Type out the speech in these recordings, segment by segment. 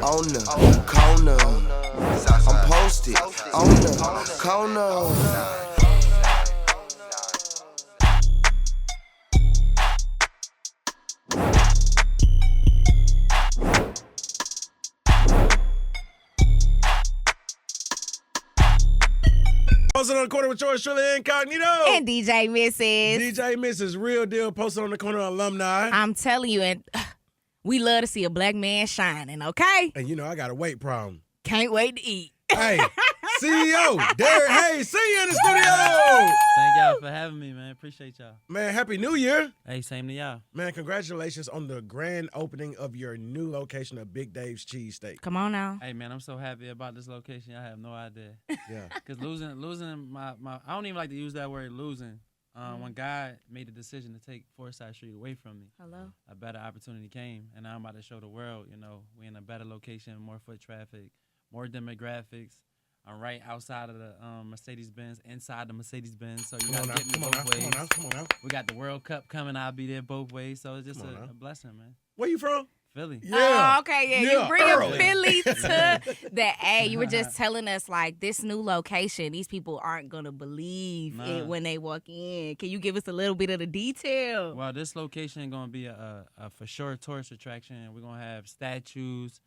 on the corner. I'm posted on the corner. Posted on the corner with yours truly incognito. And DJ Mrs. DJ Mrs. Real Deal posted on the corner alumni. I'm telling you, and we love to see a black man shining, okay? And you know, I got a weight problem. Can't wait to eat. Hey, CEO, Derrick, hey, see you in the studio. Thank y'all for having me, man. Appreciate y'all. Man, Happy New Year. Hey, same to y'all. Man, congratulations on the grand opening of your new location of Big Dave's Cheesesteak. Come on now. Hey, man, I'm so happy about this location. I have no idea. Yeah. Because losing my I don't even like to use that word losing. When God made the decision to take Forsyth Street away from me, Hello. a better opportunity came. And now I'm about to show the world, you know, we're in a better location, more foot traffic, more demographics. I'm right outside of the Mercedes-Benz, inside the Mercedes-Benz. So you got to get me both ways. Come on now. We got the World Cup coming. I'll be there both ways. So it's just a blessing, man. Where you from? Philly. Yeah. Oh, okay, yeah. You bring early. Philly to the A. You were just telling us, like, this new location, these people aren't going to believe it when they walk in. Can you give us a little bit of the detail? Well, this location is going to be a for sure tourist attraction. We're going to have statues.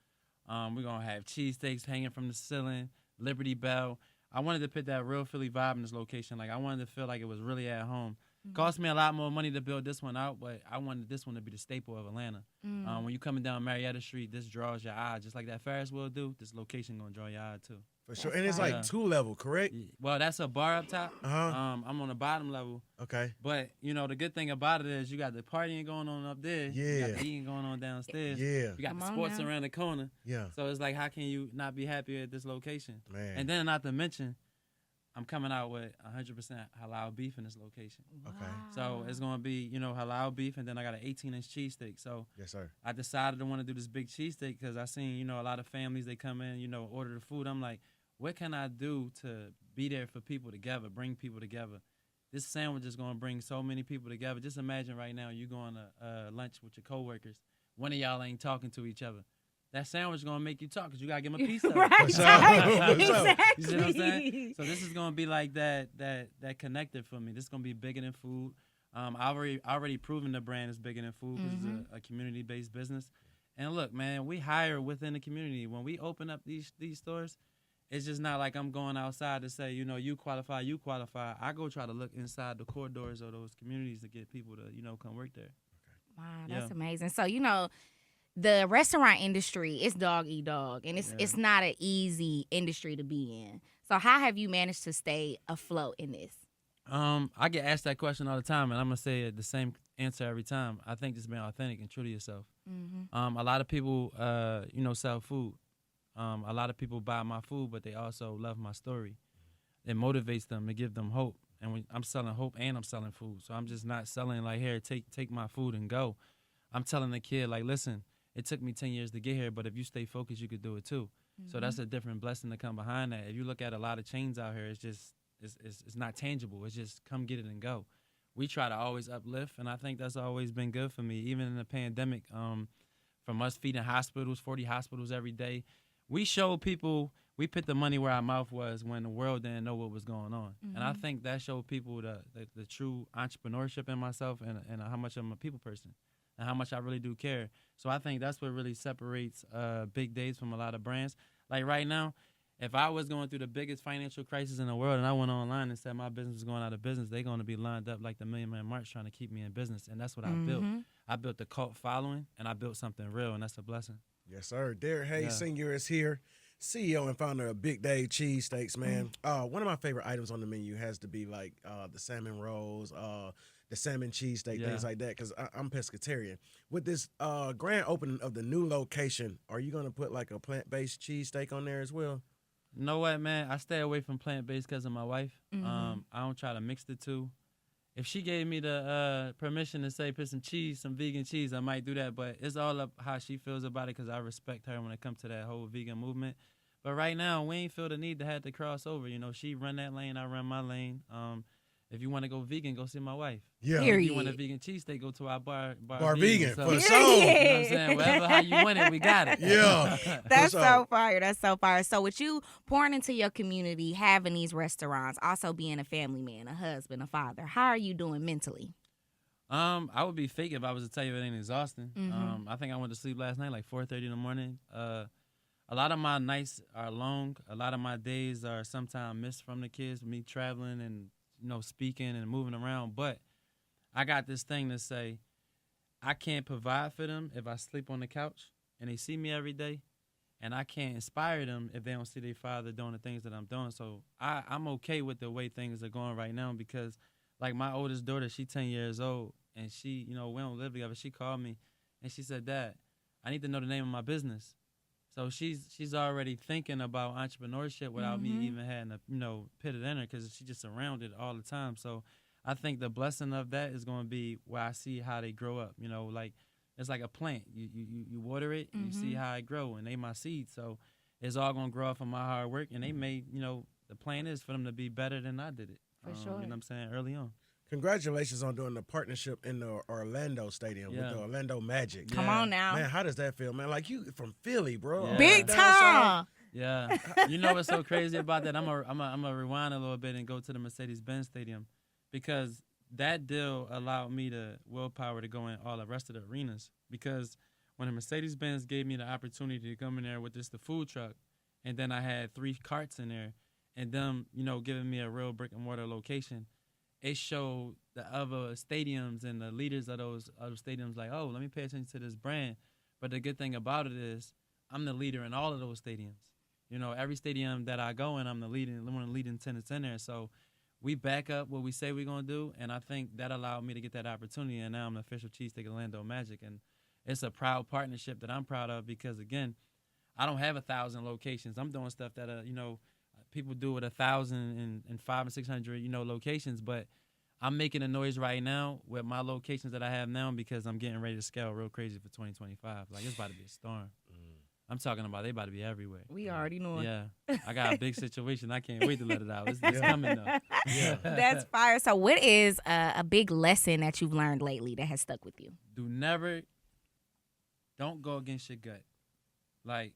We're going to have cheesesteaks hanging from the ceiling, Liberty Bell. I wanted to put that real Philly vibe in this location. Like, I wanted to feel like it was really at home. Cost me a lot more money to build this one out, but I wanted this one to be the staple of Atlanta. When you coming down Marietta Street, this draws your eye. Just like that Ferris wheel do, this location going to draw your eye, too. For sure. And it's like 2-level, correct? Well, that's a bar up top. Uh-huh. I'm on the bottom level. Okay. But, you know, the good thing about it is you got the partying going on up there. Yeah. You got the eating going on downstairs. Yeah. You got the sports around the corner. Yeah. So it's like, how can you not be happy at this location? Man. And then not to mention, I'm coming out with 100% halal beef in this location. Okay. So it's going to be, you know, halal beef, and then I got an 18-inch cheesesteak. So Yes, sir. I decided to want to do this big cheesesteak because I seen, you know, a lot of families, they come in, you know, order the food. I'm like, what can I do to be there for people together, bring people together? This sandwich is going to bring so many people together. Just imagine right now you going to lunch with your coworkers. One of y'all ain't talking to each other. That sandwich is going to make you talk because you got to give them a piece of it. Right. Exactly. You see what I'm saying? So this is going to be like that connector for me. This is going to be bigger than food. I already proven the brand is bigger than food because it's a community-based business. And look, man, we hire within the community. When we open up these stores, it's just not like I'm going outside to say, you know, you qualify. I go try to look inside the corridors of those communities to get people to, you know, come work there. Wow, that's amazing. So, you know, the restaurant industry is dog eat dog, and it's not an easy industry to be in. So how have you managed to stay afloat in this? I get asked that question all the time, and I'm going to say the same answer every time. I think just being authentic and true to yourself. A lot of people, you know, sell food. A lot of people buy my food, but they also love my story. It motivates them. It gives them hope. And when I'm selling hope and I'm selling food. So I'm just not selling like, here, take my food and go. I'm telling the kid, like, listen, it took me 10 years to get here, but if you stay focused, you could do it too. So that's a different blessing to come behind that. If you look at a lot of chains out here, it's just it's not tangible. It's just come get it and go. We try to always uplift, and I think that's always been good for me. Even in the pandemic, from us feeding hospitals, 40 hospitals every day, we showed people, we put the money where our mouth was when the world didn't know what was going on. And I think that showed people the true entrepreneurship in myself and how much I'm a people person and how much I really do care. So I think that's what really separates Big Days from a lot of brands. Like right now, if I was going through the biggest financial crisis in the world and I went online and said my business is going out of business, they're going to be lined up like the Million Man March trying to keep me in business. And that's what I built. I built a cult following, and I built something real, and that's a blessing. Yes, sir. Derrick Hayes Sr. is here, CEO and founder of Big Dave Cheesesteaks, man. One of my favorite items on the menu has to be like the salmon rolls, the salmon cheesesteak, things like that, because I'm pescatarian. With this grand opening of the new location, are you going to put like a plant-based cheesesteak on there as well? You know what, man? I stay away from plant-based because of my wife. I don't try to mix the two. If she gave me the permission to say put some cheese, some vegan cheese, I might do that. But it's all up how she feels about it because I respect her when it comes to that whole vegan movement. But right now, we ain't feel the need to have to cross over. You know, she run that lane, I run my lane. If you want to go vegan, go see my wife. Yeah. If you want a vegan cheesesteak, go to our bar vegan, So, for you sure. know what I'm saying? Whatever how you want it, we got it. Yeah. That's For so sure. fire. That's so fire. So with you pouring into your community, having these restaurants, also being a family man, a husband, a father, how are you doing mentally? I would be fake if I was to tell you it ain't exhausting. Mhm. I think I went to sleep last night like 4:30 in the morning. A lot of my nights are long. A lot of my days are sometimes missed from the kids, me traveling and speaking and moving around. But I got this thing to say, I can't provide for them if I sleep on the couch and they see me every day, and I can't inspire them if they don't see their father doing the things that I'm doing. So I'm okay with the way things are going right now because, like, my oldest daughter, she's 10 years old, and she, we don't live together. She called me, and she said, Dad, I need to know the name of my business. So she's already thinking about entrepreneurship without me even having to, put it in her because she's just around it all the time. So I think the blessing of that is going to be where I see how they grow up. Like it's like a plant. You water it, and you see how it grow, and they my seeds. So it's all going to grow up from my hard work, and they may, the plan is for them to be better than I did it. For sure. You know what I'm saying? Early on. Congratulations on doing the partnership in the Orlando Stadium with the Orlando Magic. Come on now. Man, how does that feel, man? Like, you from Philly, bro. Yeah. Big Down time. Yeah. You know what's so crazy about that? I'm gonna rewind a little bit and go to the Mercedes-Benz Stadium because that deal allowed me the willpower to go in all the rest of the arenas. Because when the Mercedes-Benz gave me the opportunity to come in there with the food truck, and then I had 3 carts in there, and them, giving me a real brick and mortar location, it showed the other stadiums and the leaders of those other stadiums like, oh, let me pay attention to this brand. But the good thing about it is I'm the leader in all of those stadiums. Every stadium that I go in, I'm one of the leading attendants in there. So we back up what we say we're going to do, and I think that allowed me to get that opportunity, and now I'm the official Cheesesteak Orlando Magic. And it's a proud partnership that I'm proud of because, again, I don't have 1,000 locations. I'm doing stuff that, people do with 1,000 and 500 and 600, locations. But I'm making a noise right now with my locations that I have now because I'm getting ready to scale real crazy for 2025. Like, it's about to be a storm. I'm talking about they about to be everywhere. We already know it. Yeah. I got a big situation. I can't wait to let it out. It's coming, though. Yeah. That's fire. So what is a big lesson that you've learned lately that has stuck with you? Don't go against your gut. Like,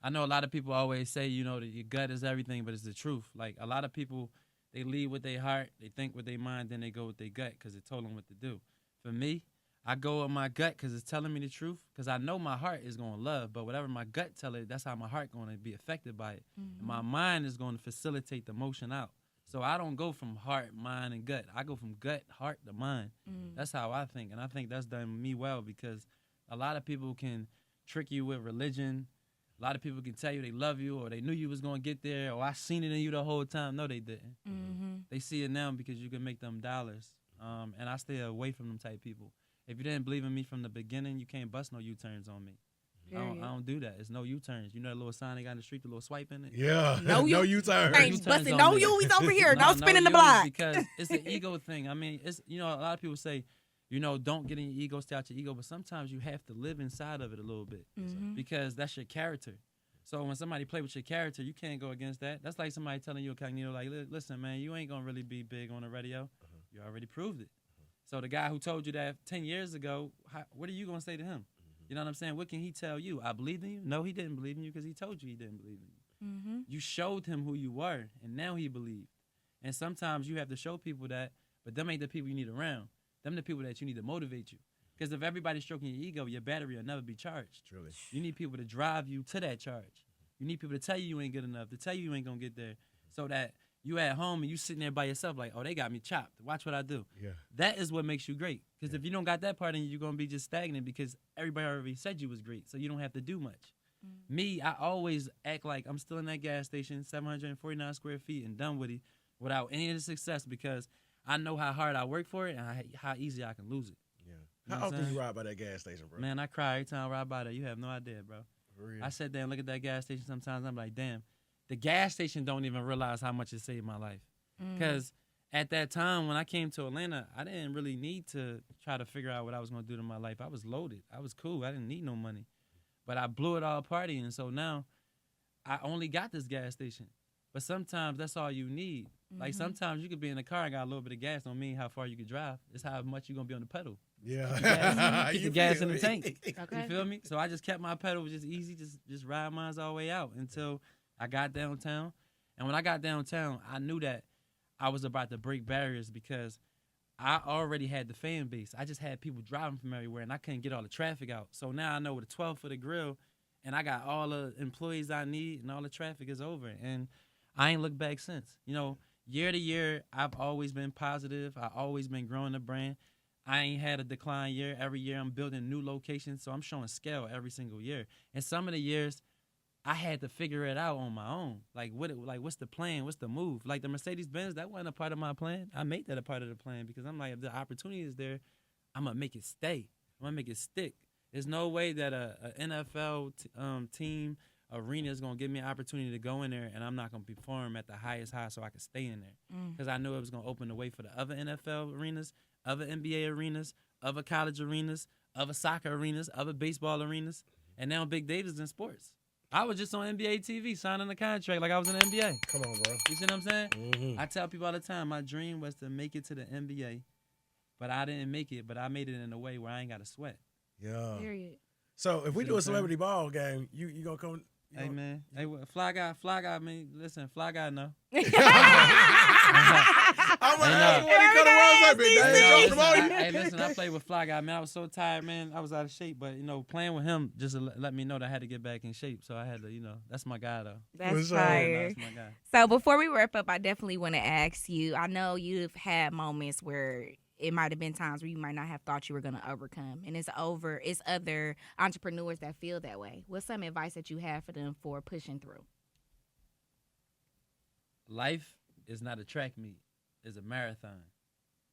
I know a lot of people always say, that your gut is everything, but it's the truth. Like, a lot of people, they lead with their heart, they think with their mind, then they go with their gut because it told them what to do. For me, I go with my gut because it's telling me the truth because I know my heart is going to love, but whatever my gut tell it, that's how my heart going to be affected by it. And my mind is going to facilitate the motion out. So I don't go from heart, mind, and gut. I go from gut, heart, to mind. That's how I think, and I think that's done me well because a lot of people can trick you with religion. A lot of people can tell you they love you or they knew you was going to get there or I seen it in you the whole time. No, they didn't. They see it now because you can make them dollars. And I stay away from them type people. If you didn't believe in me from the beginning, you can't bust no U-turns on me. I don't do that. It's no U-turns. You know that little sign they got in the street, the little swipe in it? Yeah. No U-turn. Ain't busting no you. He's over here. No spinning the U block. Because it's an ego thing. I mean, it's a lot of people say, don't get in your ego, stay out your ego. But sometimes you have to live inside of it a little bit because that's your character. So when somebody play with your character, you can't go against that. That's like somebody telling you, like, listen, man, you ain't going to really be big on the radio. You already proved it. So the guy who told you that 10 years ago, what are you going to say to him? You know what I'm saying? What can he tell you? I believed in you? No, he didn't believe in you because he told you he didn't believe in you. You showed him who you were, and now he believed. And sometimes you have to show people that, but them ain't the people you need around. Them the people that you need to motivate you. Because if everybody's stroking your ego, your battery will never be charged. Truly. You need people to drive you to that charge. You need people to tell you ain't good enough, to tell you ain't going to get there, so that you at home and you sitting there by yourself like, oh, they got me chopped. Watch what I do. Yeah. That is what makes you great. Because if you don't got that part in you, you're going to be just stagnant because everybody already said you was great, so you don't have to do much. Me, I always act like I'm still in that gas station, 749 square feet, and done with it without any of the success because I know how hard I work for it and how easy I can lose it. Yeah. How often you ride by that gas station, bro? Man, I cry every time I ride by there. You have no idea, bro. For real. I sit there and look at that gas station sometimes. I'm like, damn. The gas station don't even realize how much it saved my life. Because at that time when I came to Atlanta, I didn't really need to try to figure out what I was going to do to my life. I was loaded. I was cool. I didn't need no money. But I blew it all partying. So now I only got this gas station. but sometimes that's all you need. Like sometimes you could be in a car and got a little bit of gas. Don't mean how far you could drive. It's how much you're gonna be on the pedal. Yeah. Keep the gas in the tank. Okay. You feel me? So I just kept my pedal just easy, just ride mine all the way out until I got downtown. And when I got downtown, I knew that I was about to break barriers because I already had the fan base. I just had people driving from everywhere, and I couldn't get all the traffic out. So now I know with a 12-foot grill, and I got all the employees I need, and all the traffic is over. And I ain't looked back since. You know, year to year, I've always been positive. I've always been growing the brand. I ain't had a decline year. Every year I'm building new locations, so I'm showing scale every single year. And some of the years, I had to figure it out on my own. What's the plan? What's the move? Like the Mercedes-Benz, that wasn't a part of my plan. I made that a part of the plan because I'm like, if the opportunity is there, I'm going to make it stay. I'm going to make it stick. There's no way that a NFL team arena is going to give me an opportunity to go in there and I'm not going to perform at the highest high so I can stay in there. Because I knew it was going to open the way for the other NFL arenas, other NBA arenas, other college arenas, other soccer arenas, other baseball arenas, and now Big Davis in sports. I was just on NBA TV signing a contract like I was in the NBA. Come on, bro. You see what I'm saying? I tell people all the time, my dream was to make it to the NBA, but I didn't make it, but I made it in a way where I ain't got to sweat. Yeah. Period. So if we do a celebrity ball game, you gonna come? Hey, man. Hey, Fly Guy, I mean, listen, Fly Guy, no. I'm gonna ask you what he could have was. Hey, listen, I played with Fly Guy, man. I was so tired, man. I was out of shape, but, you know, playing with him just let me know that I had to get back in shape. So I had to, you know, that's my guy, though. That's What's fire. That's my guy. So before we wrap up, I definitely want to ask you, I know you've had moments where it might have been times where you might not have thought you were going to overcome. And it's other entrepreneurs that feel that way. What's some advice that you have for them for pushing through? Life is not a track meet. It's a marathon.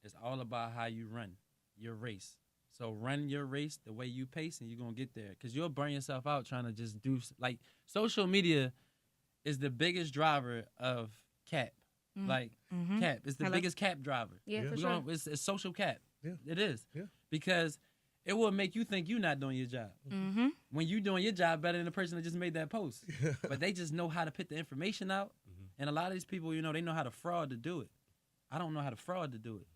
It's all about how you run your race. So run your race the way you pace and you're going to get there. Because you'll burn yourself out trying to just do, like, social media is the biggest driver of cap. Like, cap. It's the biggest cap driver. Yeah, for sure. It's social cap. Yeah. It is. Yeah. Because it will make you think you're not doing your job. When you doing your job better than the person that just made that post. But they just know how to put the information out. And a lot of these people, you know, they know how to fraud to do it. I don't know how to fraud to do it.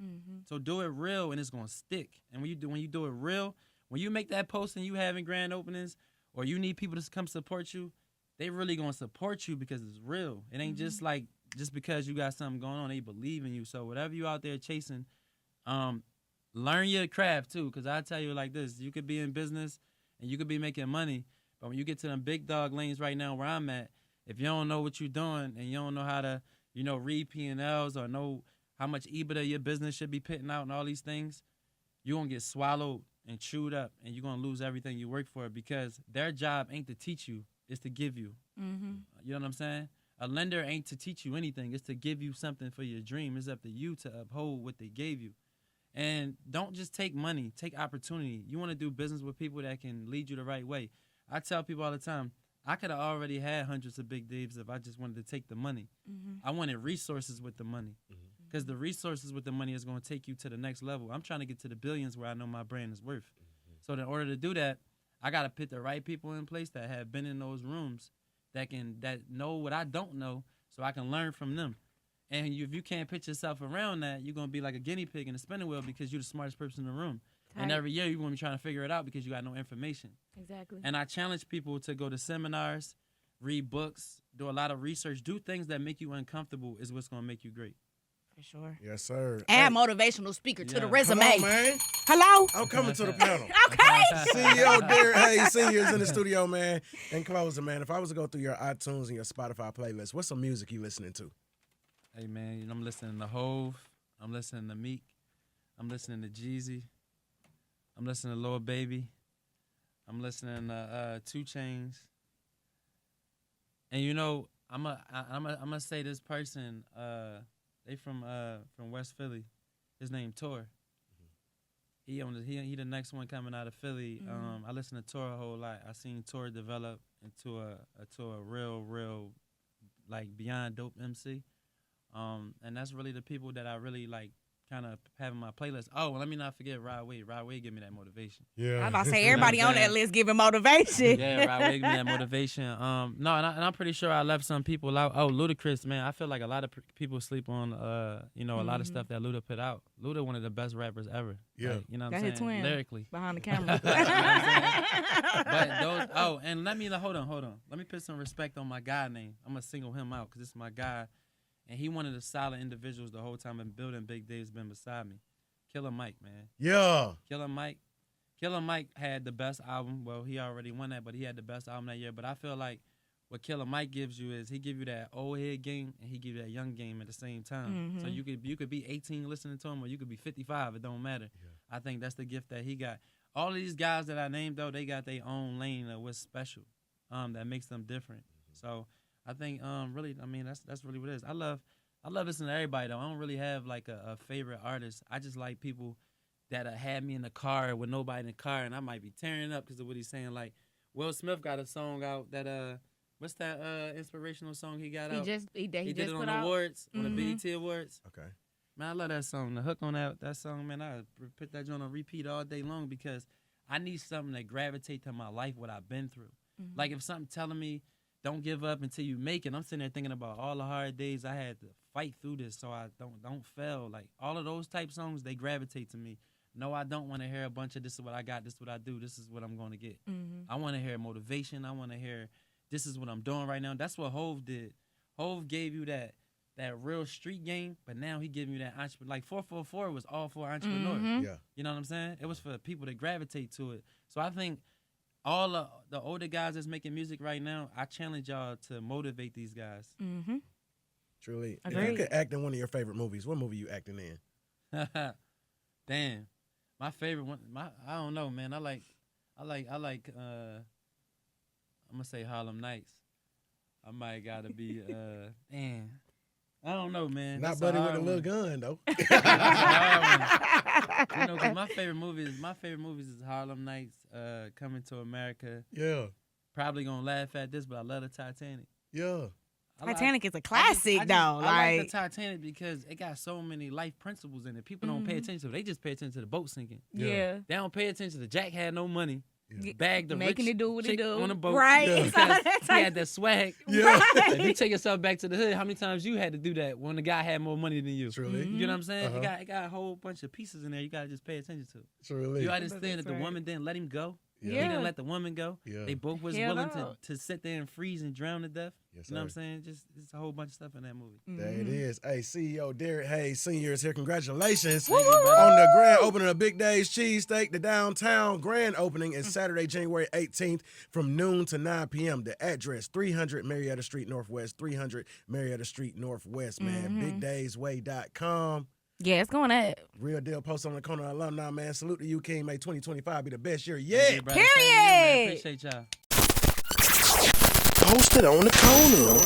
So do it real and it's going to stick. And when you do it real, when you make that post and you having grand openings or you need people to come support you, they really going to support you because it's real. It ain't just like, just because you got something going on, they believe in you. So whatever you out there chasing, learn your craft too. Because I tell you like this, you could be in business and you could be making money, but when you get to them big dog lanes right now where I'm at, if you don't know what you're doing and you don't know how to, you know, read P&Ls or know how much EBITDA your business should be putting out and all these things, you're going to get swallowed and chewed up and you're going to lose everything you work for because their job ain't to teach you, it's to give you. You know what I'm saying? A lender ain't to teach you anything. It's to give you something for your dream. It's up to you to uphold what they gave you. And don't just take money. Take opportunity. You want to do business with people that can lead you the right way. I tell people all the time, I could have already had hundreds of big deals if I just wanted to take the money. I wanted resources with the money because the resources with the money is going to take you to the next level. I'm trying to get to the billions where I know my brand is worth. So in order to do that, I got to put the right people in place that have been in those rooms that know what I don't know so I can learn from them. And if you can't put yourself around that, you're going to be like a guinea pig in a spinning wheel because you're the smartest person in the room. And every year you're going to be trying to figure it out because you got no information. Exactly. And I challenge people to go to seminars, read books, do a lot of research, do things that make you uncomfortable is what's going to make you great. For sure. Yes, sir. Add motivational speaker to the Come resume. on, man. Hello? I'm coming to the panel. Okay. CEO Derrick Hayes Sr. is in the studio, man. And closing, man, if I was to go through your iTunes and your Spotify playlist, what's some music you listening to? Hey, man, you know, I'm listening to Hove. I'm listening to Meek. I'm listening to Jeezy. I'm listening to Lil Baby. I'm listening to 2 Chainz. And, you know, I'm gonna say this person, they from West Philly. His name Tor. He the next one coming out of Philly. I listen to Tor a whole lot. I seen Tor develop into a real like beyond dope MC. And that's really the people that I really like kind of having my playlist. Oh, well, let me not forget Rod Wave. Rod Wave give me that motivation. Yeah. I'm about to say everybody on that list giving motivation. Yeah, Rod Wave give me that motivation. No, and I'm pretty sure I left some people out. Oh, Ludacris, man, I feel like a lot of people sleep on, a lot of stuff that Luda put out. Luda, one of the best rappers ever. Yeah. Like, you know what That I'm his saying? twin. Lyrically. Behind the camera. But those, and let me, hold on. Let me put some respect on my guy name. I'm going to single him out because this is my guy. And he one of the solid individuals the whole time in building Big Dave's been beside me. Killer Mike, man. Yeah. Killer Mike had the best album. Well, he already won that, but he had the best album that year. But I feel like what Killer Mike gives you is he give you that old head game and he give you that young game at the same time. So you could be 18 listening to him or you could be 55. It don't matter. Yeah. I think that's the gift that he got. All of these guys that I named, though, they got their own lane of what's special that makes them different. So I think really, I mean, that's really what it is. I love listening to everybody, though. I don't really have, like, a favorite artist. I just like people that had me in the car with nobody in the car, and I might be tearing up because of what he's saying. Like, Will Smith got a song out that, what's that inspirational song he got out? He did just it on put the out. awards, on the BET Awards. Okay. Man, I love that song. The hook on that song, man, I put that joint on repeat all day long because I need something that gravitate to my life, what I've been through. Like, if something telling me, don't give up until you make it. I'm sitting there thinking about all the hard days I had to fight through this so I don't fail. Like, all of those type songs, they gravitate to me. No, I don't want to hear a bunch of this is what I got, this is what I do, this is what I'm going to get. I want to hear motivation. I want to hear this is what I'm doing right now. That's what Hove did. Hove gave you that real street game, but now he giving you that entrepreneur. Like 444 was all for entrepreneurs. Yeah. You know what I'm saying? It was for people to gravitate to it. So I think all the older guys that's making music right now, I challenge y'all to motivate these guys. Truly. If Agreed. you could act in one of your favorite movies, what movie you acting in? Damn. My favorite one, I don't know, man. I like I'm gonna say Harlem Nights. I might gotta be damn. I don't know, man. Not That's Buddy a with a hard little one. gun, though. That's a hard one. You know, 'cause my favorite movies is Harlem Nights, Coming to America. Yeah. Probably gonna laugh at this, but I love the Titanic. Yeah. Titanic is a classic, though. I like the Titanic because it got so many life principles in it. People don't pay attention to it. They just pay attention to the boat sinking. Yeah. They don't pay attention to Jack had no money. Yeah. Bagged the Making rich it do what it chick do. on the boat. Right. Yeah. It's all that He type- had that swag. Yeah. If you take yourself back to the hood, how many times you had to do that when the guy had more money than you? Truly. You know what I'm saying? Uh-huh. It got a whole bunch of pieces in there you got to just pay attention to. Truly. You understand that the right. woman didn't let him go? Yeah. He didn't let the woman go. Yeah. They both was Hell willing no. to sit there and freeze and drown to death. Yes, You know what I'm sir. saying? Just a whole bunch of stuff in that movie. There it is. Hey, CEO Derrick Hayes Sr. is here. Congratulations Woo, woo, woo. on the grand opening of Big Dave's Cheesesteak. The downtown grand opening is Saturday, January 18th from noon to 9 p.m. The address, 300 Marietta Street Northwest, 300 Marietta Street Northwest, man. BigDaysWay.com. Yeah, it's going up. Real deal post on the corner alumni, man. Salute to you, King. May 2025 be the best year Thank yet. you, brother. Thank you, man. Period. Appreciate y'all. Posted on the corner.